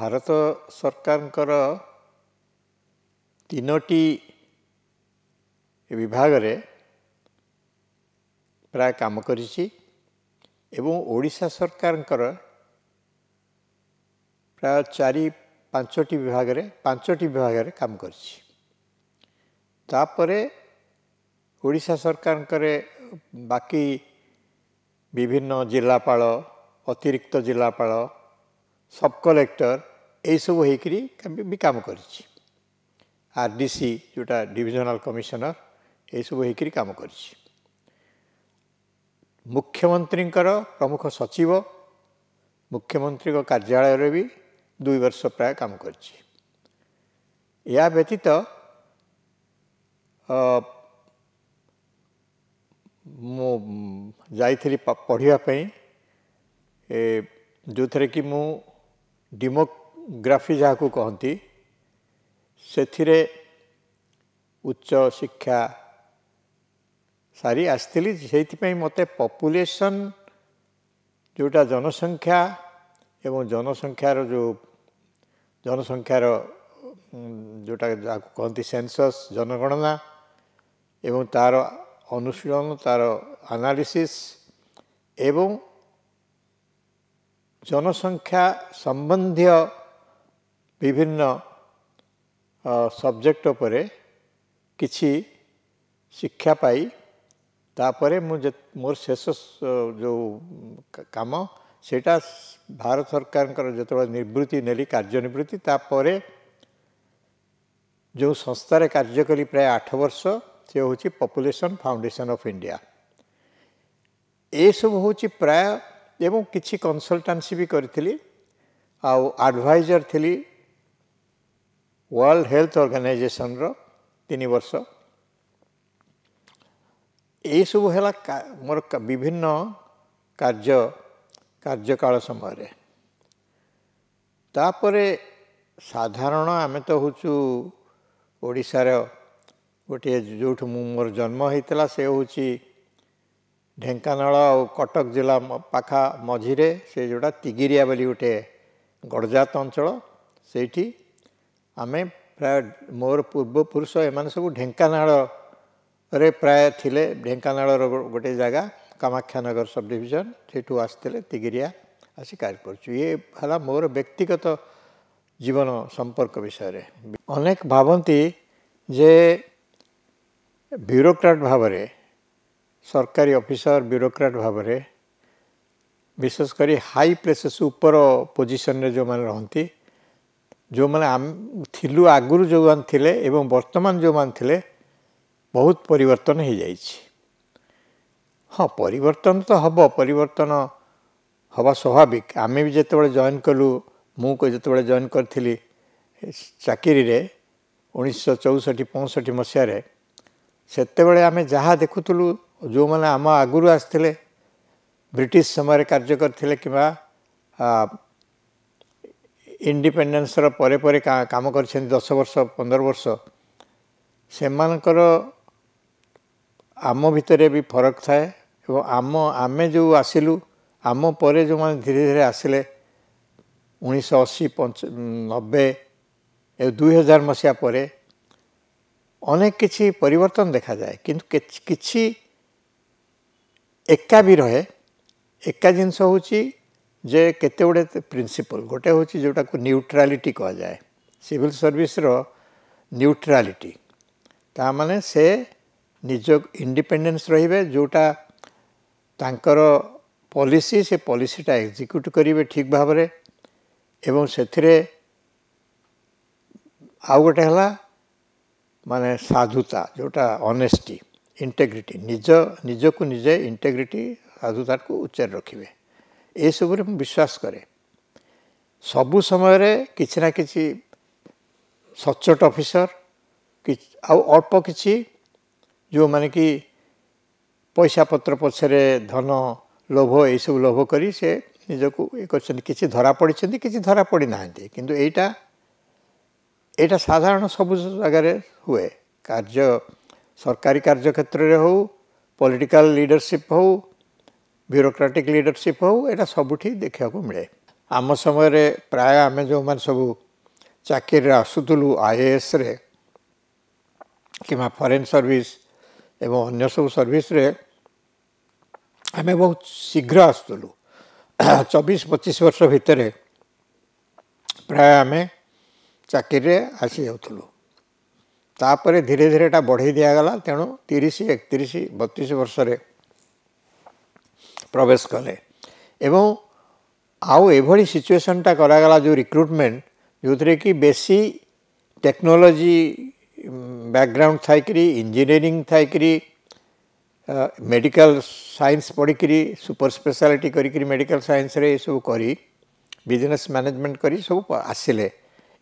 भारत सरकार तीनोटी विभाग रे प्राय काम करिछि एवं ओडिशा सरकार प्राय 4-5टी विभाग रे 5टी विभाग रे काम करिछि। तापरे ओडिशा सरकार बाकी विभिन्न जिलापाल अतिरिक्त जिलापाल सब कलेक्टर यही सब होकरी भी काम करिछि। आरडीसी जोटा डिविजनल कमिशनर यही सब होकरी काम करिछि। मुख्यमंत्री प्रमुख सचिव मुख्यमंत्री कार्यालय रे भी 2 वर्ष प्राय काम करिछि। या व्यतीत मु जाइथिली पढ़िया पई जो थरे कि मु डेमोग्राफी जहाँ को कहती से उच्च शिक्षा सारी आसती से मत पॉपुलेशन जोटा जनसंख्या एवं जनसंख्यार जो जनसंख्यार जोटा जहाँ कहती सेंसस जनगणना एवं तार अनुशीलन तार एनालिसिस एवं जनसंख्या संबंधी विभिन्न सब्जेक्ट पर किछि शिक्षा पाई तापरे मोर शेष जो काम सेटा भारत सरकार जो निवृत्ति नेली कार्यनिवृत्ति तापरे जो संस्थार कार्य कली प्राय 8 वर्ष से होची पॉपुलेशन फाउंडेशन ऑफ इंडिया। ए सब होची प्राय एवं किछि कंसल्टेंसी भी करी एडवाइजर थी वर्ल्ड हेल्थ ऑर्गेनाइजेशन रो 3 वर्ष। ये सब है मोर विभिन्न कार्यकाल समय तापरे साधारण आमे तो होचु ओडिशार गोटे जो मोर जन्म होता से होची ढेंकानाल और कटक जिला पाखा मझिरे से जोड़ा तिगिरिया बोली गोटे गड़जात अंचल से आमे प्राय मोर पूर्वपुरुष एम सब ढेंकानाल रे प्राय थिले। ढेंकानाल गोटे जगह कामाख्यानगर सब डिविजन से आसते तिगिरिया आसी कार्य कर ये है मोर व्यक्तिगत जीवन संपर्क विषय। अनेक भावती जे ब्यूरोक्राट भाव में सरकारी ऑफिसर ब्यूरोक्राट भाव में विशेषकर हाई प्लेसेस ऊपर पोजिशन रे जो माने रहती जो माने थिलु आगुरु जो मान थिले एवं वर्तमान जो मान थिले बहुत परिवर्तन हो जाइछि। हाँ परिवर्तन तो हब परिवर्तन हवा स्वाभाविक। आमे भी जेतेबेले जॉइन कलु मु को जेतेबेले जॉइन करथिली चाकरी रे 1964-65 मसीह रे सेतेबेले आमे जहाँ देखुतलु जो माने आम आगुरु आसथिले ब्रिटिश समय कार्य करथिले किबा इंडिपेंडेंस रो परे परे काम करछन 10 वर्ष 15 वर्ष से मानकर आम भितरे भी फरक थाए एवं आमे जो आसिलु आम परे जो माने धीरे धीरे आसिले 1980-90 2000 मसीहा परे अनेक किछि परिवर्तन देखा जाए किंतु किछि एका भी रहे। एका जिनस होची जे केते गुडे प्रिंसिपल गोटे होची जोटा को न्यूट्रालिटी कहा जाए सिविल सर्विस रो न्यूट्रालिटी ता माने से निज इंडिपेंडेंस रहिबे जोटा तांकर पॉलिसी से पॉलिसीटा एग्जीक्यूट करिवे ठीक भाव रे एवं सेथिरे आउ गोटे हला माने साधुता जोटा ऑनेस्टी इंटेग्रिटी निज को निजे इंटेग्रिटी साधुता को उच्चार रखिए ये सब विश्वास करे। सबु समय रे किछि ना किछि सचोट ऑफिसर कि अल्प किछि जो माने कि पैसा पत्र पछरे धन लोभ ये सब लोभ करी से निजको ये करछन किछि धरा पड़िछन्ति किछि धरा पड़ी नाहंती किंतु एटा साधारण सब जगह हुए कार्य सरकारी कार्य क्षेत्र रे हो पॉलिटिकल लीडरशिप हो ब्यूरोक्रेटिक लीडरशिप हो एटा सबुठी देखा को मिले। आम समय प्राय आम जो मैंने सब चाकरी आसूलु IAS रे कि फॉरेन सर्विस एवं अन्य सब सर्विस रे आम बहुत शीघ्र आसूलु 24-25 वर्ष भितर प्राय आम चाकरी आसी जाऊलु तापर धीरे धीरे एटा बढ़ई दिगला तेणु 30-31-32 वर्ष प्रवेश कले एवं आउ एभली सिचुएशनटा करागला जो रिक्रुटमेंट जो थे कि बेसी टेक्नोलोजी बैकग्राउंड थाइकरी इंजीनियरिंग थाइकरी मेडिकल साइंस पढ़ी सुपर स्पेशलिटी करी मेडिकल साइंस रे सब करी बिजनेस मैनेजमेंट करी सब आसिले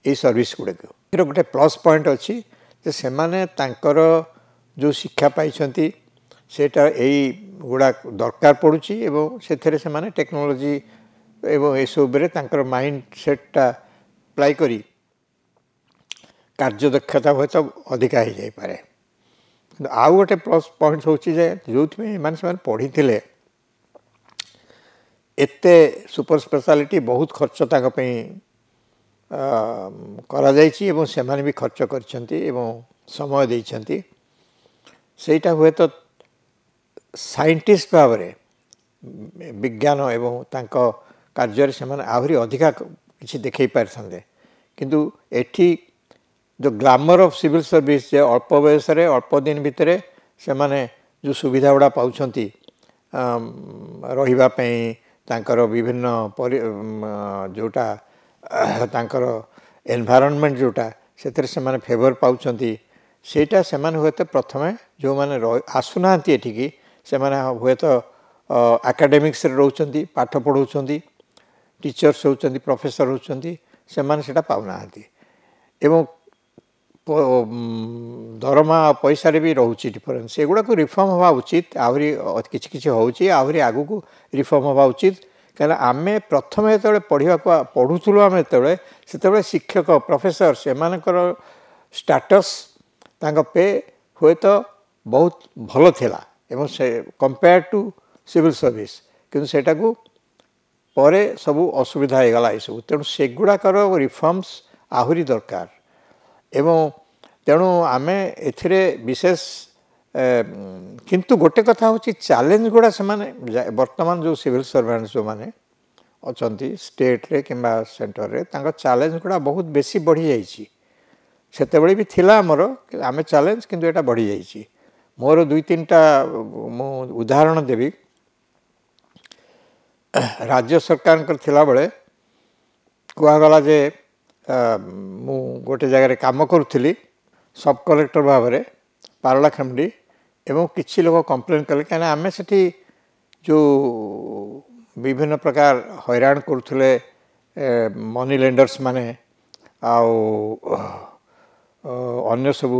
ये सर्विस गुड़ाक गोटे प्लस पॉइंट अच्छी जे सेमाने तांकर जो शिक्षा पाइछंती सेटा यही गुड़ा दरकार पड़ुची एवं से माने टेक्नोलोजी एवं ये सब तांकर माइंड सेटा अप्लाई करी कार्य दक्षता हुए तो अधिका हो जाए आउ गोटे प्लस पॉइंट हूँ जो मैंने पढ़ी थे एते सुपर स्पेशलिटी बहुत खर्च ताकि करा जाइछि एवं से माने भी खर्च करछंती एवं समय देइछंती सेटा हुए तो साइंटिस्ट भाव में विज्ञान एवं तांको कार्य से माने आहुरी अधिका किसी देखै पारथंदे किंतु एठी जो ग्लामर ऑफ सिविल सर्विस जे अल्प बयस अल्प दिन भितर से माने जो सुविधा गुड़ा पाउछंती रहिबा पई तांकर विभिन्न जोटा तांकर एनवायरनमेंट जोटा सेतरे से माने फेवर पाउछंती सेटा से माने हुए तो प्रथमे जो माने आसुनांती एठिकी से माने हुए तो एकेडमिक्स रे रहउछंती पाठ पढौछंती टीचर्स होउछंती प्रोफेसर होउछंती से माने सेटा पाउनांती एवं दरमा पैसा रे भी रहउची डिफरेंस एगुड़ा को रिफॉर्म हवा उचित आहुरी किछि किछि होउची आहुरी आगु को रिफॉर्म हवा उचित कहला आमे प्रथमे तळे पढिबा पढुथुलो आमे तळे सेतळे शिक्षक प्रोफेसर से मानकर स्टेटस तांका पे हुए तो बहुत भलो थिला एवं से कंपेयर टू सिविल सर्विस किंतु सेटा को परे सबु असुविधा हो गला सब तेणु सेगुड़ाकर रिफॉर्म्स आहुरी दरकार एवं तेणु आमे एथिरे विशेष किंतु गोटे कथा होची चैलेंज गुड़ा से माने वर्तमान जो सिविल सर्वेंट जो माने अछंती स्टेट रे किंबा सेंटर रे तांका चैलेंज गुड़ा बहुत बेसी बढ़ी जाईची सेतेबेले भी थिला हमरो आमे चैलेंज किंतु एटा बढ़ी जाईची मोर 2-3टा मु उदाहरण देबी राज्य सरकार कर थिला बेले कुआगला जे मु गोटे जगह काम करुली सब कलेक्टर भाव में पारलाखेमुंडी एवं किसी लोग कंप्लेन कले कहीं आम से जो विभिन्न प्रकार हैरान करुले मनी लेंडर्स माने आउ अन्य सब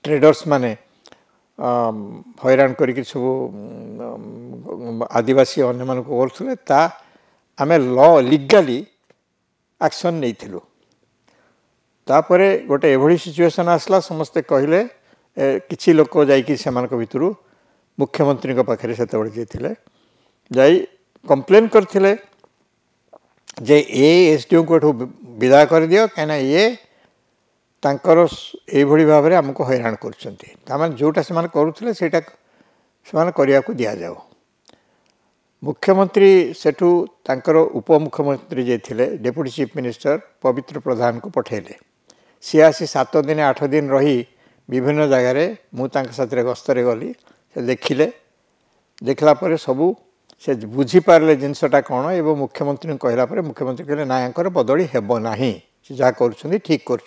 ट्रेडर्स माने हैरान करी सब आदिवासी अन्य मान करुले ता आमे लॉ लीगली एक्शन नहीं थिलु तापरे गोटे एभली सिचुएशन आसला समस्ते कहले किछि लोक जाइकी सेमानक भितरु मुख्यमंत्री पाखे से जाई कंप्लेन करथिले जे ए एसडीओ को विदा कर दियो कहीं ये तांकर एभली भाव में आमको हैरान करछंती तामान जोटा सेमान करूथिले सेटा सेमान करिया को दिया जाओ मुख्यमंत्री सेठू तांकर उपमुख्यमंत्री जे थिले डेप्यूटी चीफ मिनिस्टर पवित्र प्रधान को पठेले सी आसी 7 दिन 8 दिन रही विभिन्न जगार मुझे गस्तरे गली से देखिले देखला पर सबू से बुझीपारे जिनसटा कौन एवं मुख्यमंत्री कहला पर मुख्यमंत्री कहले ना यांकर बदली हेब नाही से जहाँ कर ठीक कर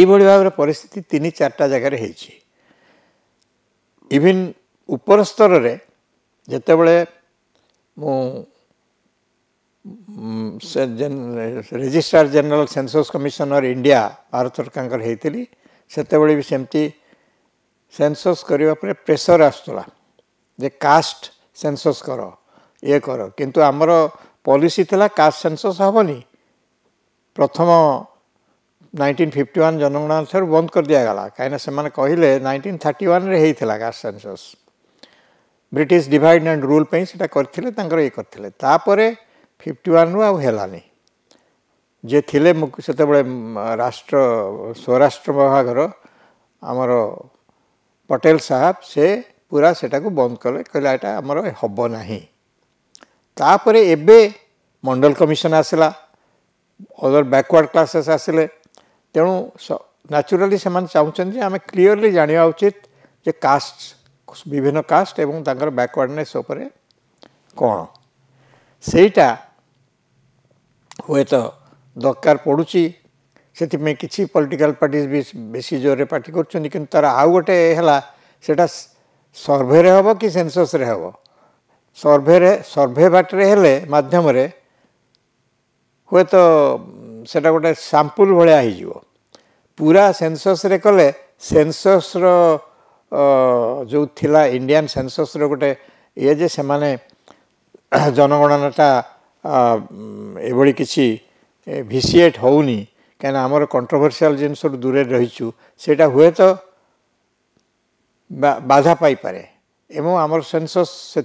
भाव में परिस्थिति 3-4टा जगार होइछि इवन ऊपर स्तर रे जेतेबेले मु registrar general census commissioner India Bharat सरकार होती सेतेबेले भी सेमती सेंसस करने पर प्रेसर आसुला जे कास्ट सेंसस कर ये कर किंतु आमर पॉलिसी थिला कास्ट सेंसस हेनी प्रथम 1951 जनगणना ठार बंद कर दिगला कहीं से कहले 1931 रे होता caste census British divide and rule पे सेटा करथिले तांकर ये करथिले तापरे 51 ରୁ ଆଉ ହେଲାନି जे थिले सेतेबळे राष्ट्र स्वराष्ट्र विभागर आमर पटेल साहब से पूरा सेटा को बंद कले कहला एटा हमर हबो नाही तापरे एबे मंडल कमिशन आसला अदर बैकवर्ड क्लासेस आसले तेणु नेचुरली से चाहते आम क्लीयरली जाना उचित जे कास्ट विभिन्न कास्ट एवं तांकर बैकवर्डनेस उपरे कौन सेटा हुए तो दरकार पड़ुची से किसी पॉलिटिकल पार्टी भी बेसी जोर पार्टी कर तार आउ गोटे है सेटा सर्वे रे हबो कि सेंसस रे हबो सर्वे बाटरे हेले माध्यम रे हुए तो सेटा गोटे सैंपल भाया हो पूरा सेंसस रे कले सेंसस रो जो थिला इंडियन सेंसस रो गोटे ये जे से माने जनगणनाटा एभली किसी भिसीएट होनी कहीं आमर कंट्रोवर्शियल जिनस दूर रहीचु सेटा हुए तो बाधा पाई पारे एवं आमर सेंसस से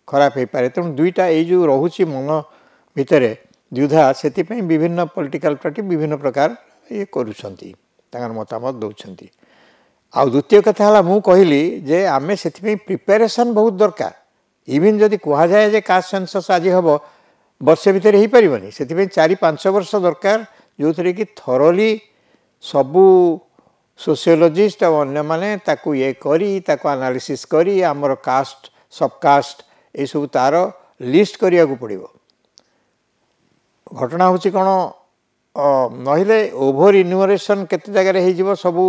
खराब हो पारे तेणु दुईटा ये जो रोची मन भितर द्विधा से विभिन्न पॉलिटिकल पार्टी विभिन्न प्रकार ये करुँच मतामत दौरान आउ द्वितीय कथा है मु कहली जे आम से प्रिपेरेसन बहुत दरकार इवन जदि कह जाए जे कास्ट सेंसस आज हम वर्षे भितर हो पारनी से 4-5 वर्ष दरकार जो थे कि थरोली सबू सोशियोलॉजिस्ट और अन्य माने ताकू ये करी ताकू एनालिसिस करी आमर कास्ट सबकास्ट ये सब तार लिस्ट करिया को पड़िबो घटना होची कोन नहिले ओभर इन्यूमरेशन केते जगह रे हो सबू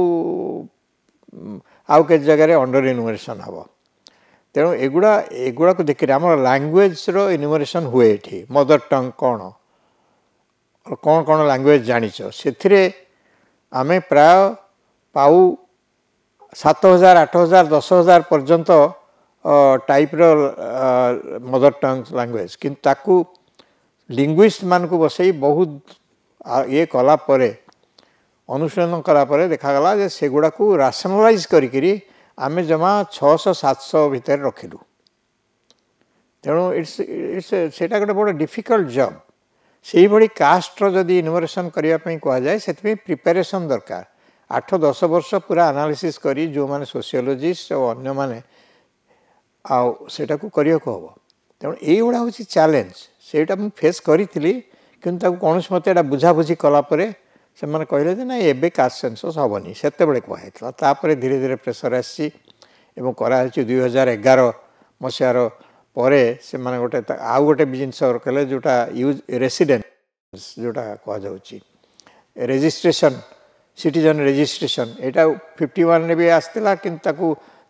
आउ के जगह अंडर इन्यूमरेशन हम तेणु एगुड़ा को देखिए आम लैंग्वेज रो इन्यूमरेशन हुए ये मदर टंग कौन कौन कौन लैंग्वेज जानिच से आम प्राय पाऊ 7,000 8,000 10,000 पर्यंत टाइप रो मदर टंग लैंग्वेज किंतु ताकू लिंग्विस्ट मान को बसई बहुत ये कला परे अनुशीलन कला परे देखागला जे सेगुड़ा को राशनलाइज करी आमे जमा 600-700 भितर रखिलु तेणु इट्स सेटा गोटे बड़ा डिफिकल्ट जॉब से भाई कास्टर जदि इन्यूमरेशन करने कह जाए से प्रिपेरेसन दरकार 8-10 वर्ष पूरा एनालिसिस करी जो माने सोशियोलॉजिस्ट और अन्य माने आटा को करिया को हम तेणु यहीगुड़ा हूँ चैलेंज सेटा मु फेस करी किंतु कौन मत एटा बुझाबुझी कलापर से मैंने कहले जे ना एबे कास्ट सेंसस हेनी से कहता धीरे धीरे प्रेसर आसी कराई 2011 मसीहार पर से मैंने गोटे आउ गोटे जिनस कले जोटा यूज रेसिडेंस जोटा कहुच्छी रेजिस्ट्रेशन सिटीजन रेजिस्ट्रेशन यहाँ 51 भी आसला कि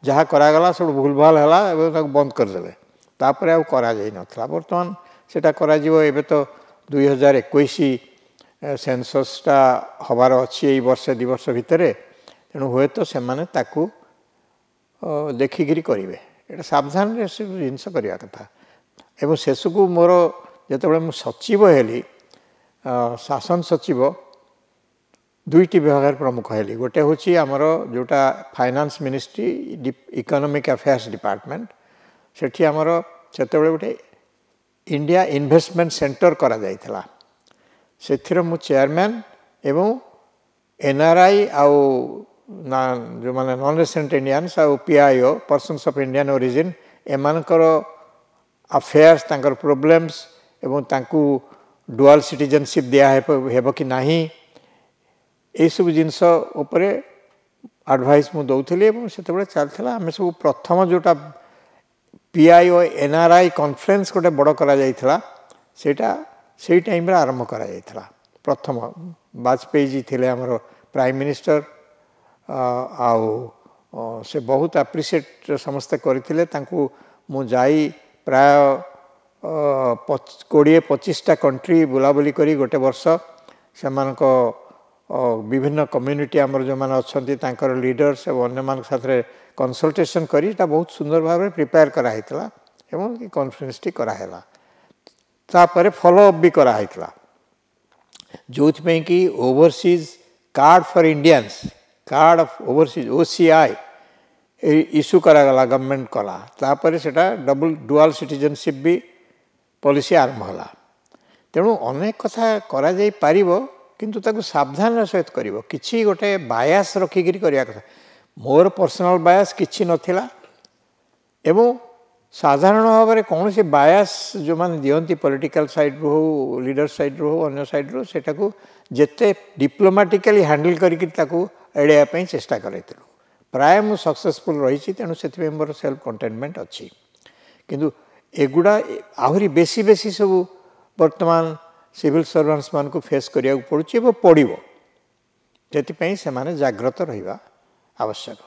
जहाँ करागला सब भूल भाल है बंद करदे तापर आउ करा जाई नथला बर्तमान सेटा करा जिवो एबे तो 2021 सेंससटा हबार अच्छी यही वर्ष 2 वर्ष भितर तेणु हुए तो से माने ताकू देखिकी करेंगे ये सावधान जिनस करवा कथा एवं शेष को मोर जिते मु सचिव हेली शासन सचिव दुईटी विभाग प्रमुख हेली गोटे हूँ आमर जोटा finance ministry economic affairs department सेठी आमर से गोटे इंडिया इन्वेस्टमेंट सेंटर करा जायथिला से मु चेयरमैन एवं एनआरआई आउ ना जो माने नॉन रेसिडेंट इंडियंस आउ PIO persons of Indian origin एमानकर अफेयर्स तांकर प्रॉब्लम्स एवं तांकू डुअल सिटीजनशिप दिया हेबो कि नाही ए सब जिनस उपरे एडवाइस मु दउथली एवं सेते चलथिला आमे सब प्रथम जोटा पीआईओ एनआरआई कॉन्फ्रेंस गोटे बड़ करा जायथिला सेटा से टाइम आरंभ करा जायथिला प्रथम वाजपेयी जी थे आमर प्राइम मिनिस्टर आउ से बहुत एप्रिशिएट समस्ते करथिले तांकू मु जाई प्राय 20-25टा कंट्री बुलाबुली करी गोटे वर्ष से विभिन्न कम्युनिटी आमर जो मैंने अच्छा लीडर्स और अन्य मान साथ कंसल्टेशन करी बहुत सुंदर भाव प्रिपेयर कराइला एवं कॉन्फ्रेंस टी कराला तापर फॉलोअप भी कराइला जो कि overseas card for Indians card of overseas OCI issue करागला गवर्नमेंट कला तापर सेटा डबल डुअल सिटीजनशिप भी पॉलिसी आरंभ होला तेणु अनेक कथा करा जाई पारिबो किंतु ताकू सावधान सहित करिवो किछि गोटे बायास रखिकिरी करिया कथा मोर पर्सनल बायास किछि नथिला एवं साधारण भाव में कौन से बायास जो माने दियंती पॉलिटिकल साइड रो लीडर साइड रो अन्य साइड रो सेटा को जेते डिप्लोमेटिकली हैंडल करिक ताकू एड़िया पई चेष्टा करैतलु प्राय मु सक्सेसफुल रही तेणु से मोर सेल्फ कंटेनमेंट अच्छी किंतु एगुड़ा आहरी बेसी बेसी सब वर्तमान सिविल सर्वेंट्स मान को फेस करिया पड़ुछि पड़ो से जाग्रत रहिबा आवश्यक।